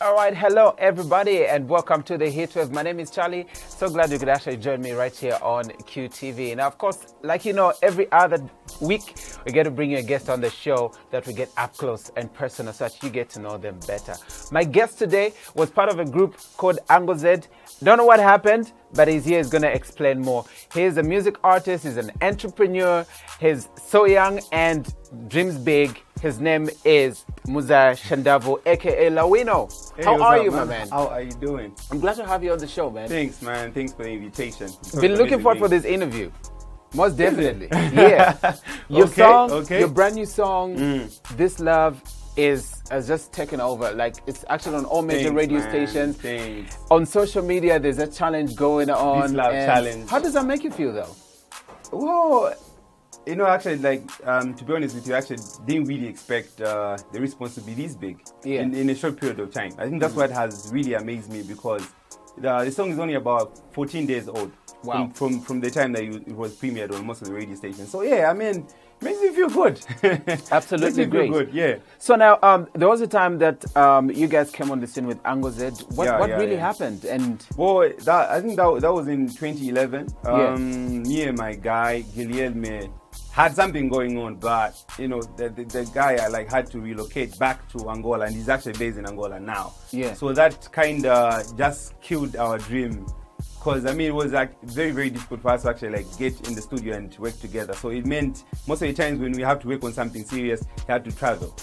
All right, hello everybody, and welcome to the Heatwave. My name is Charlie. So glad you could actually join me right here on QTV. Now, of course, like you know, every other week we get to bring you a guest on the show that we get up close and personal, so that you get to know them better. My guest today was part of a group called Angle Z. Don't know what happened, but he's here. He's going to explain more. He's a music artist. He's an entrepreneur. He's so young and dreams big. His name is Musa Shandavo, aka Lawino. Hey, How are you, man? my man? How are you doing? I'm glad to have you on the show, man. Thanks, man. Thanks for the invitation. Been looking forward for this interview. Most definitely. Yeah. Your song, your brand new song, This Love, has just taken over. Like, it's actually on all major radio stations. Thanks. On social media, there's a challenge going on. This Love challenge. How does that make you feel, though? Well, you know, actually, like, to be honest with you, I actually didn't really expect the response to be this big in a short period of time. I think that's what has really amazed me, because the song is only about 14 days old. Wow. From the time that it was premiered on most of the radio stations. So, yeah, I mean, it makes me feel good. Absolutely makes me great. feel good, yeah. So now, there was a time that you guys came on the scene with Angle Z. What really happened? And well, I think that was in 2011. Me and my guy Guilherme had something going on, but you know, the guy I had to relocate back to Angola, and he's actually based in Angola now. Yeah. So that kind of just killed our dream. Because, I mean, it was like very, very difficult for us to actually get in the studio and work together. So it meant most of the times when we have to work on something serious, we had to travel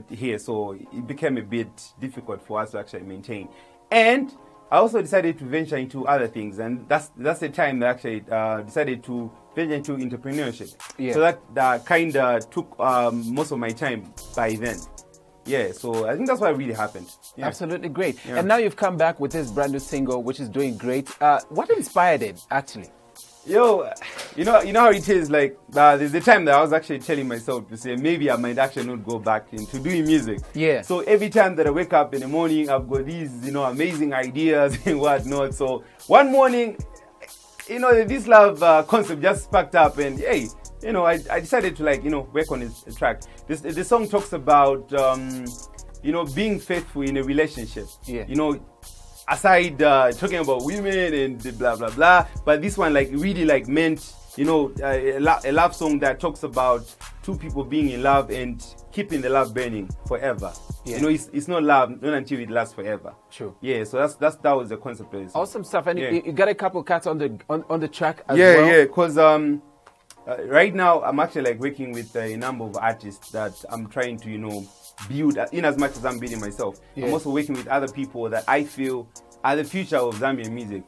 here. So it became a bit difficult for us to actually maintain. And I also decided to venture into other things. And that's the time that I actually decided to venture into entrepreneurship. Yeah. So that kind of took most of my time by then. Yeah, so I think that's what really happened. Yeah. Absolutely great. Yeah. And now you've come back with this brand new single, which is doing great. What inspired it, actually? Yo, you know how it is. Like, there's a time that I was actually telling myself to say maybe I might actually not go back into doing music. Yeah. So every time that I wake up in the morning, I've got these, amazing ideas and whatnot. So one morning, This Love concept just sparked up, and hey, I decided to work on a track. The song talks about being faithful in a relationship. Yeah. Aside talking about women and blah blah blah, but this one really meant a love song that talks about two people being in love and keeping the love burning forever. Yeah. It's not love not until it lasts forever. True. Yeah, so that was the concept of this. Awesome stuff. And you got a couple cuts on the track as well. Yeah, because right now I'm actually working with a number of artists that I'm trying to build, in as much as I'm building myself. Yeah. I'm also working with other people that I feel are the future of Zambian music.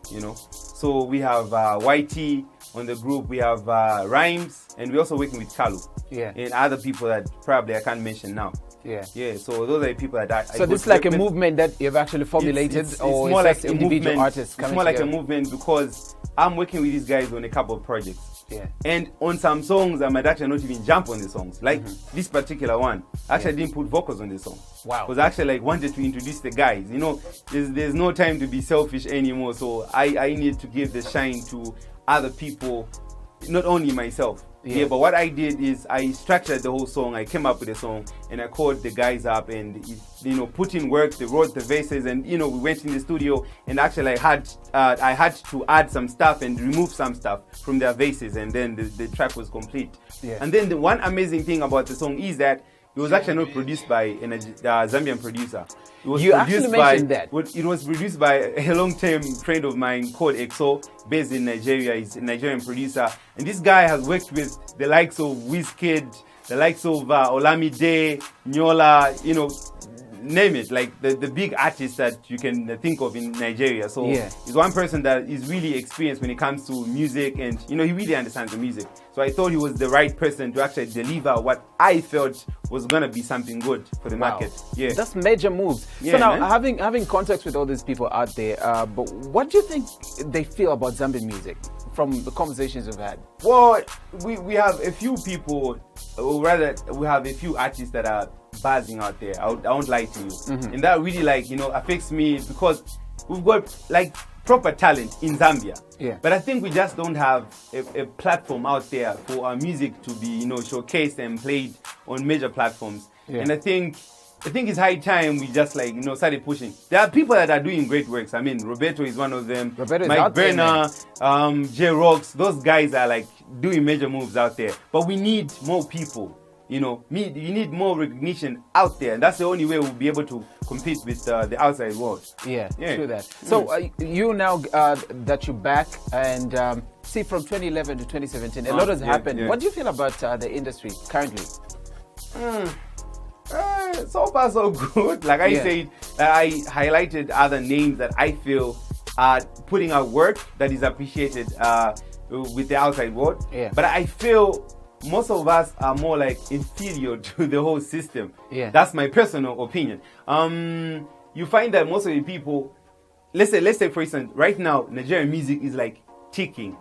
So we have YT on the group, we have Rhymes, and we're also working with Kalu. Yeah. And other people that probably I can't mention now. Yeah. Yeah, so those are the people that I So this is like a movement that you've actually formulated, it's or more it's like just a individual movement. artists coming It's more like together? a movement, because I'm working with these guys on a couple of projects. Yeah. And on some songs, I might actually not even jump on the songs. Like this particular one, I actually didn't put vocals on the song. Wow. Because I actually wanted to introduce the guys. There's no time to be selfish anymore. So I need to give the shine to other people, not only myself. Yeah, but what I did is I structured the whole song. I came up with a song and I called the guys up and put in work. They wrote the verses, and we went in the studio and actually I had to add some stuff and remove some stuff from their verses, and then the track was complete. Yeah. And then the one amazing thing about the song is that it was actually not produced by a Zambian producer. It was You actually mentioned that. It was produced by a long-term friend of mine called EXO, based in Nigeria. He's a Nigerian producer. And this guy has worked with the likes of Wizkid, the likes of Olamide, Nyola, name it, like the big artists that you can think of in Nigeria. So he's one person that is really experienced when it comes to music, and he really understands the music. So I thought he was the right person to actually deliver what I felt was gonna be something good for the market. Yeah, That's major moves. Yeah, so now, man. having context with all these people out there, but what do you think they feel about Zambian music from the conversations we've had? Well, we have a few people, or rather, we have a few artists that are buzzing out there. I won't lie to you, and that really affects me, because we've got proper talent in Zambia. Yeah. But I think we just don't have a platform out there for our music to be showcased and played on major platforms. Yeah. And I think I think it's high time we just like, started pushing. There are people that are doing great works. I mean, Roberto is one of them. Roberto is Mike out there, Berner, J-Rocks, those guys are like doing major moves out there. But we need more people. You need more recognition out there, and that's the only way we'll be able to compete with the outside world. Yeah, true that. So you now that you're back and see from 2011 to 2017, a lot has happened. What do you feel about the industry currently? So far so good. Like I said, I highlighted other names that I feel are putting out work that is appreciated with the outside world. Yeah. But I feel most of us are more like inferior to the whole system. Yeah. That's my personal opinion. You find that most of the people, let's say for instance, right now Nigerian music is like ticking.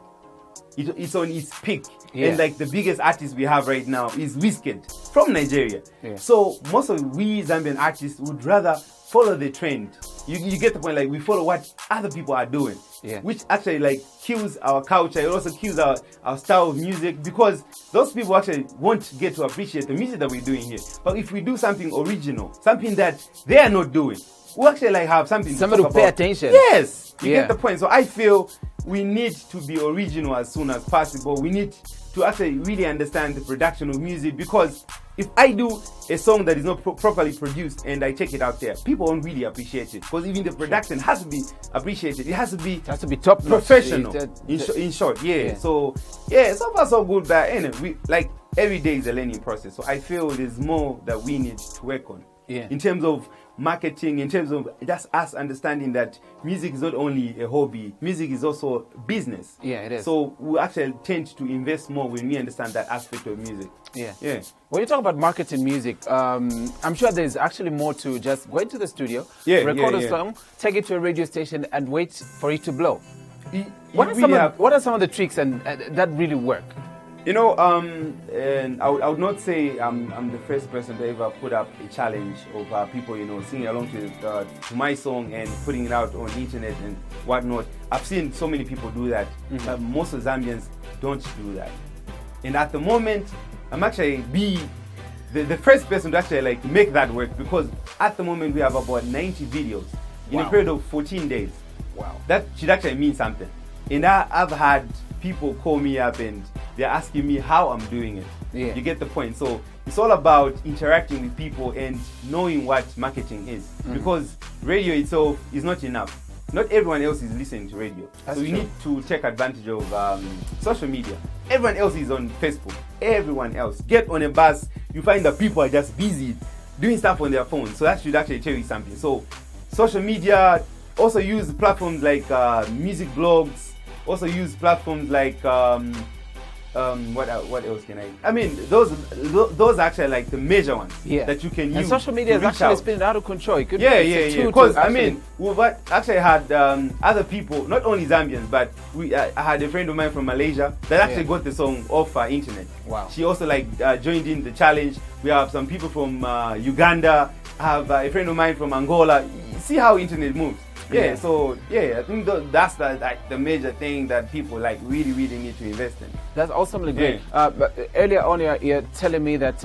It's on its peak. Yeah. And like the biggest artist we have right now is Wizkid from Nigeria. Yeah. So most of we Zambian artists would rather follow the trend. You get the point, like we follow what other people are doing. Yeah. Which actually like kills our culture. It also kills our style of music, because those people actually won't get to appreciate the music that we're doing here. But if we do something original, something that they are not doing, we actually like have something Somebody to will talk pay about. attention. Yes, you get the point. So I feel we need to be original as soon as possible. We need to actually really understand the production of music, because if I do a song that is not properly produced and I take it out there, people won't really appreciate it, because even the production has to be appreciated. It has to be top professional. In short, So so far so good. But anyway, every day is a learning process. So I feel there's more that we need to work on. Yeah. In terms of marketing, in terms of just us understanding that music is not only a hobby, music is also business. Yeah, it is. So we actually tend to invest more when we understand that aspect of music. Yeah. When you talk about marketing music, I'm sure there's actually more to just go into the studio, record a song, take it to a radio station, and wait for it to blow. What are some of the tricks and that really work? And I would not say I'm the first person to ever put up a challenge of people, singing along to my song and putting it out on the internet and whatnot. I've seen so many people do that. Most of Zambians don't do that. And at the moment, I'm actually the first person to actually make that work, because at the moment we have about 90 videos in a period of 14 days. Wow. That should actually mean something. And I've had people call me up and they're asking me how I'm doing it. Yeah. You get the point. So it's all about interacting with people and knowing what marketing is. Because radio itself is not enough. Not everyone else is listening to radio. That's so you true. need to take advantage of social media. Everyone else is on Facebook. Everyone else. Get on a bus, you find that people are just busy doing stuff on their phones. So that should actually tell you something. So social media, also use platforms like music blogs, also use platforms like what else can I mean, those are actually like the major ones that you can use. And social media is actually spinning out of control. It could because I mean, we've actually had other people, not only Zambians, but I had a friend of mine from Malaysia that actually got the song off internet. Wow. She also joined in the challenge. We have some people from Uganda. I have a friend of mine from Angola. See how internet moves. So I think that's the major thing that people really need to invest in. That's awesomely great. But earlier on, you're telling me that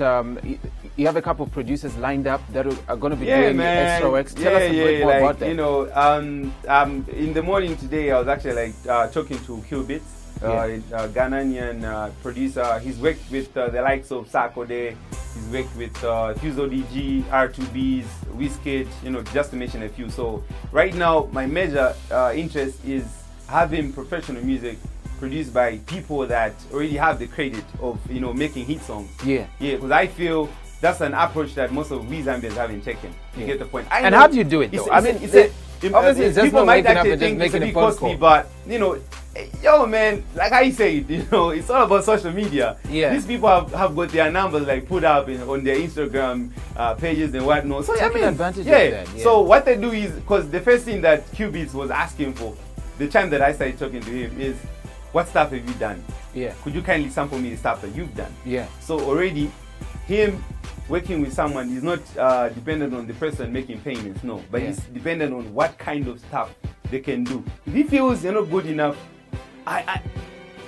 you have a couple of producers lined up that are going to be doing extra works. Tell us a bit more about that. In the morning today, I was actually talking to Qbits, a Ghanaian producer. He's worked with the likes of Sarkodie. He's worked with Fuso DG, R2Bs, Wizkid, just to mention a few. So right now, my major interest is having professional music produced by people that already have the credit of making hit songs. Because I feel that's an approach that most of we Zambians haven't taken. You get the point. And how do you do it though? Obviously, it's just people might waking up actually and just think it's a making a bit phone costly, call. but yo man, like I said, it's all about social media. These people have got their numbers put up on their Instagram pages and whatnot. So taking advantage of that. So what they do is, because the first thing that Qbits was asking for, the time that I started talking to him, is, what stuff have you done? Could you kindly sample me the stuff that you've done? So already, him working with someone is not dependent on the person making payments, no, but it's dependent on what kind of stuff they can do. If he feels you're not good enough, I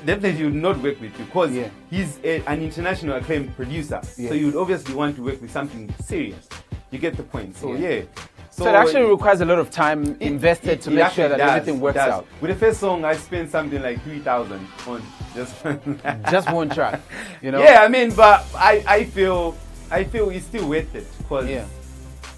definitely would not work with you, because he's an international acclaimed producer. So you would obviously want to work with something serious. You get the point. So yeah. So it actually requires a lot of time invested to make sure that everything works out. With the first song, I spent something like 3,000 on just one track, you know. Yeah, I mean, but I feel it's still worth it because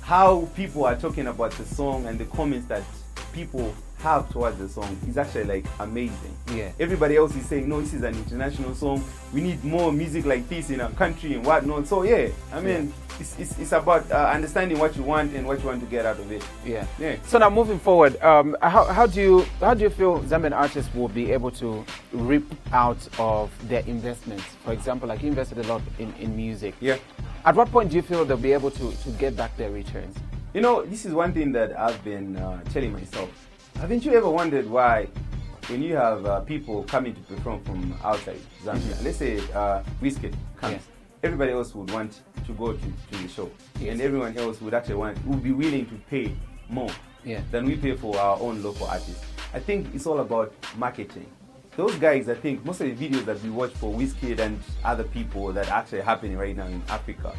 how people are talking about the song and the comments that people have towards the song is actually like amazing. Yeah. Everybody else is saying, no, this is an international song. We need more music like this in our country and whatnot. So yeah, I mean, it's about understanding what you want and what you want to get out of it. Yeah. Yeah. So now moving forward, how do you feel Zambian artists will be able to reap out of their investments? For example, like you invested a lot in music. Yeah. At what point do you feel they'll be able to get back their returns? You know, this is one thing that I've been telling myself. Haven't you ever wondered why, when you have people coming to perform from outside Zambia, let's say Wizkid comes, everybody else would want to go to the show, and everyone else would be willing to pay more than we pay for our own local artists. I think it's all about marketing. Those guys, I think most of the videos that we watch for Wizkid and other people that are actually happening right now in Africa,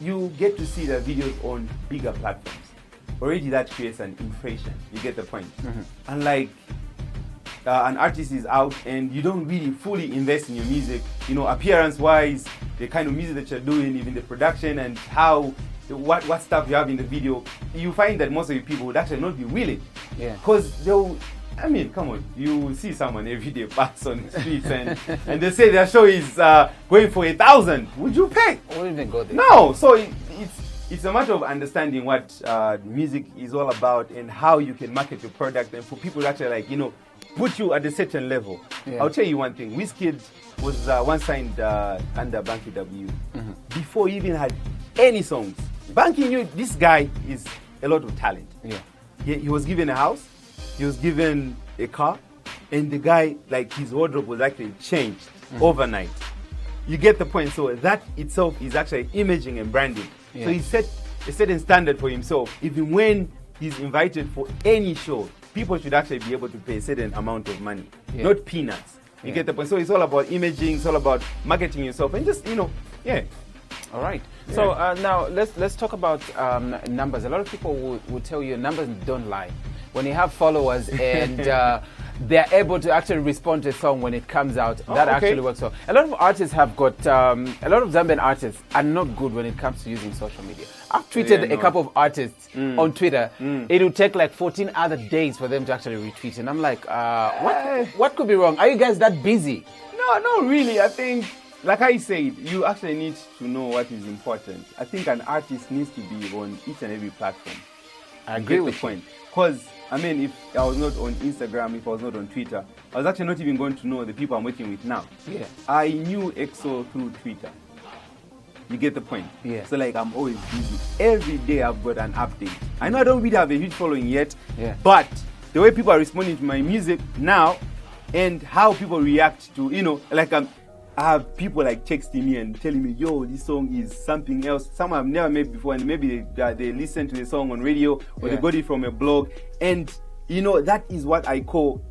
you get to see the videos on bigger platforms. Already that creates an impression. You get the point. Unlike an artist is out and you don't really fully invest in your music, you know, appearance-wise, the kind of music that you're doing, even the production and what stuff you have in the video, you find that most of the people would actually not be willing. Yeah. Because I mean, come on, you see someone every day pass on the streets and they say their show is going for 1,000. Would you pay? I wouldn't even go there. No. So it's a matter of understanding what music is all about and how you can market your product and for people to actually, like, you know, put you at a certain level. I'll tell you one thing. Wizkid was once signed under Banky W before he even had any songs. Banky knew this guy is a lot of talent. He was given a house, he was given a car, and the guy, like, his wardrobe was actually changed overnight. You get the point. So that itself is actually imaging and branding. So he set a certain standard for himself. Even when he's invited for any show, people should actually be able to pay a certain amount of money, not peanuts. You get the point. So it's all about imaging, it's all about marketing yourself, and just, you know, All right. So now let's talk about numbers. A lot of people will tell you numbers don't lie. When you have followers and they're able to actually respond to a song when it comes out, that actually works. So a lot of artists have got, a lot of Zambian artists are not good when it comes to using social media. I've tweeted a couple of artists on Twitter. It will take like 14 other days for them to actually retweet. And I'm like, what could be wrong? Are you guys that busy? No, not really. I think, like I said, you actually need to know what is important. I think an artist needs to be on each and every platform. I agree with the point. Because, I mean, if I was not on Instagram, if I was not on Twitter, I was actually not even going to know the people I'm working with now. I knew EXO through Twitter. You get the point? So, like, I'm always busy. Every day I've got an update. I know I don't really have a huge following yet, but the way people are responding to my music now and how people react to, you know, like I have people like texting me and telling me, yo, this song is something else. Some I've never met before, and maybe they listen to the song on radio or they got it from a blog. And, you know, that is what I call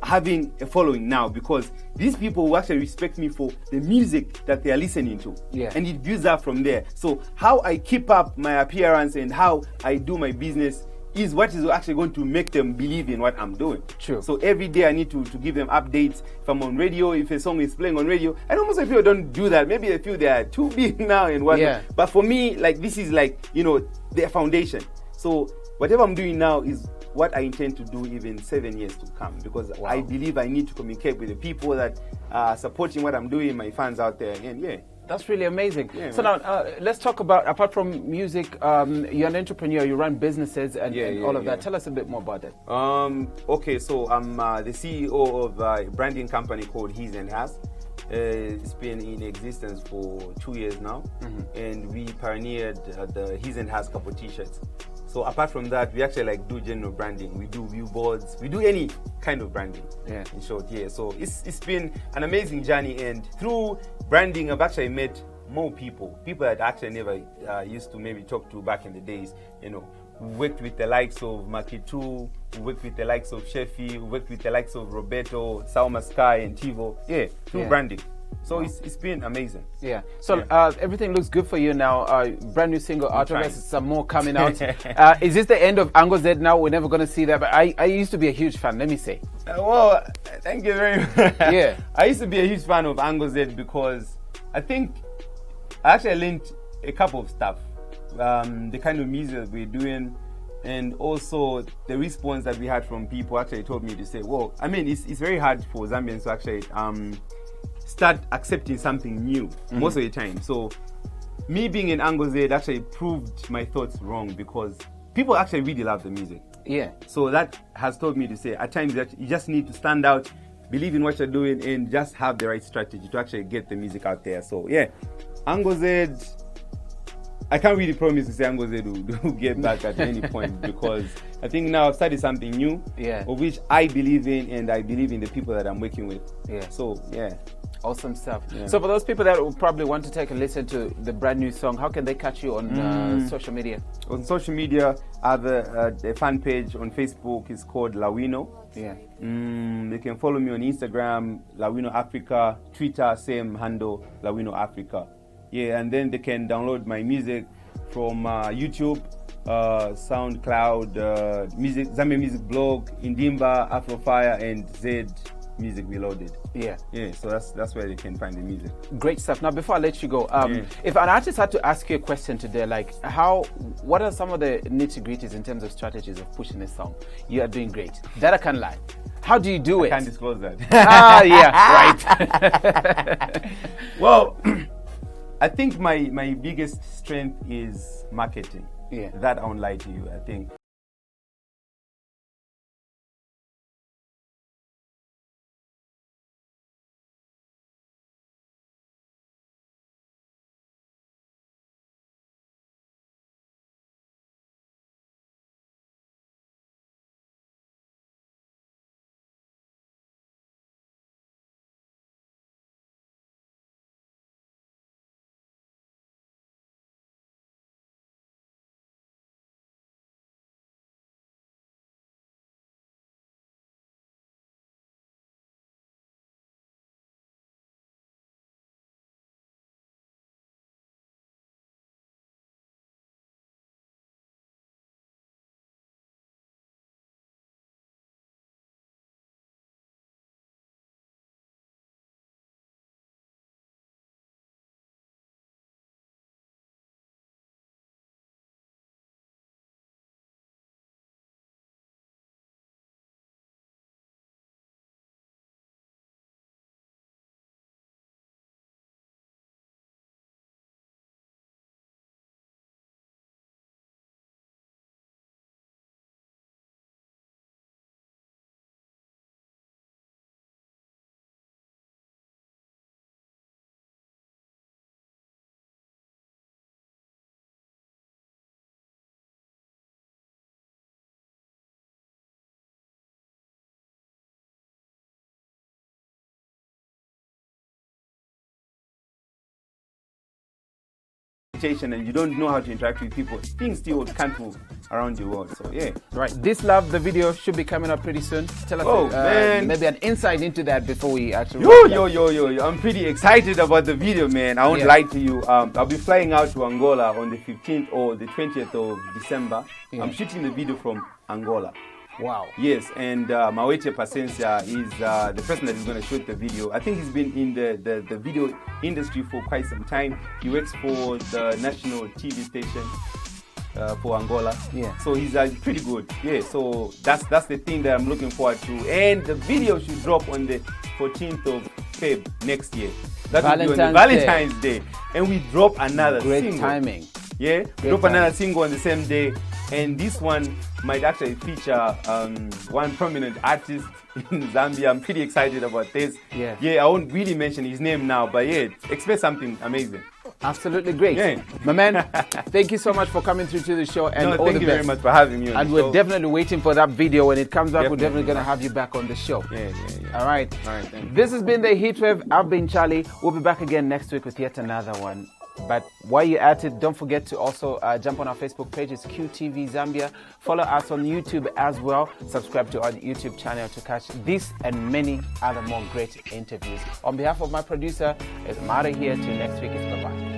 having a following now, because these people will actually respect me for the music that they are listening to. And it builds up from there. So how I keep up my appearance and how I do my business is what is actually going to make them believe in what I'm doing. So every day I need to give them updates. If I'm on radio, if a song is playing on radio, I know most of people don't do that. Maybe they feel they are too big now and whatnot. But for me, like, this is like, you know, their foundation. So whatever I'm doing now is what I intend to do even 7 years to come, because I believe I need to communicate with the people that are supporting what I'm doing, my fans out there, and That's really amazing. So now, let's talk about, apart from music, you're an entrepreneur, you run businesses and all of that. Tell us a bit more about that. Okay, so I'm the CEO of a branding company called His and Has. It's been in existence for 2 years now, and we pioneered the His and Has couple t-shirts. So apart from that, we actually like do general branding. We do billboards. We do any kind of branding. In short, So it's been an amazing journey, and through branding, I've actually met more people that I actually never used to maybe talk to back in the days. You know, we worked with the likes of Makitu, we worked with the likes of Shefi, we worked with the likes of Roberto, Salma Sky, and Tivo. Through branding. So it's been amazing. Yeah. So everything looks good for you now. Brand new single, Artemis, some more coming out. Is this the end of Ango Z now? We're never going to see that. But I used to be a huge fan, let me say. Well, thank you very much. Yeah. I used to be a huge fan of Ango Z because I think I actually learned a couple of stuff. The kind of music that we're doing, and also the response that we had from people actually told me to say, well, I mean, it's very hard for Zambians to actually start accepting something new most of the time. So me being in Ango Z actually proved my thoughts wrong, because people actually really love the music. Yeah. So that has told me to say at times that you just need to stand out, believe in what you're doing, and just have the right strategy to actually get the music out there. So yeah, Ango Z, I can't really promise to say Ango Z will get back at any point, because I think now I've started something new, of which I believe in, and I believe in the people that I'm working with. Yeah. So yeah. Awesome stuff. Yeah. So for those people that will probably want to take a listen to the brand new song, how can they catch you on social media? On social media, I have a fan page on Facebook. It's called Lawino. Yeah. They can follow me on Instagram, Lawino Africa, Twitter, same handle, Lawino Africa. Yeah, and then they can download my music from YouTube, SoundCloud, Zambia Music Blog, Indimba, Afrofire, and Zed Music Reloaded. Yeah. So that's where they can find the music. Great stuff. Now, before I let you go, if an artist had to ask you a question today, like what are some of the nitty-gritties in terms of strategies of pushing a song? You are doing great. That I can't lie. How do you do it? I can't disclose that. Right. Well, I think my biggest strength is marketing. Yeah. That I won't lie to you. I think and you don't know how to interact with people, things still can't move around the world. So yeah. Right. This Love, the video should be coming up pretty soon. Tell us maybe an insight into that before we actually. Yo. I'm pretty excited about the video, man. I won't lie to you. I'll be flying out to Angola on the 15th or the 20th of December. Yeah. I'm shooting the video from Angola. Wow. Yes, and Mawete Pacencia is the person that is going to shoot the video. I think he's been in the video industry for quite some time. He works for the national TV station for Angola. Yeah. So he's pretty good. Yeah, so that's the thing that I'm looking forward to. And the video should drop on the 14th of Feb next year. That will be on the Valentine's Day. And we drop another single. Great timing. Yeah, drop another single on the same day. And this one might actually feature one prominent artist in Zambia. I'm pretty excited about this. Yeah, I won't really mention his name now, but yeah, expect something amazing. Absolutely great. Yeah. My man, thank you so much for coming through to the show. And all thank the you best. very much for having me on and the we're show. definitely waiting for that video. When it comes out, we're definitely going to man. have you back on the show. Yeah. All right. Thank you. This has been the Heatwave. I've been Charlie. We'll be back again next week with yet another one. But while you're at it, don't forget to also jump on our Facebook page. It's QTV Zambia. Follow us on YouTube as well. Subscribe to our YouTube channel to catch this and many other more great interviews. On behalf of my producer, it's Mara here. Till next week. It's bye-bye.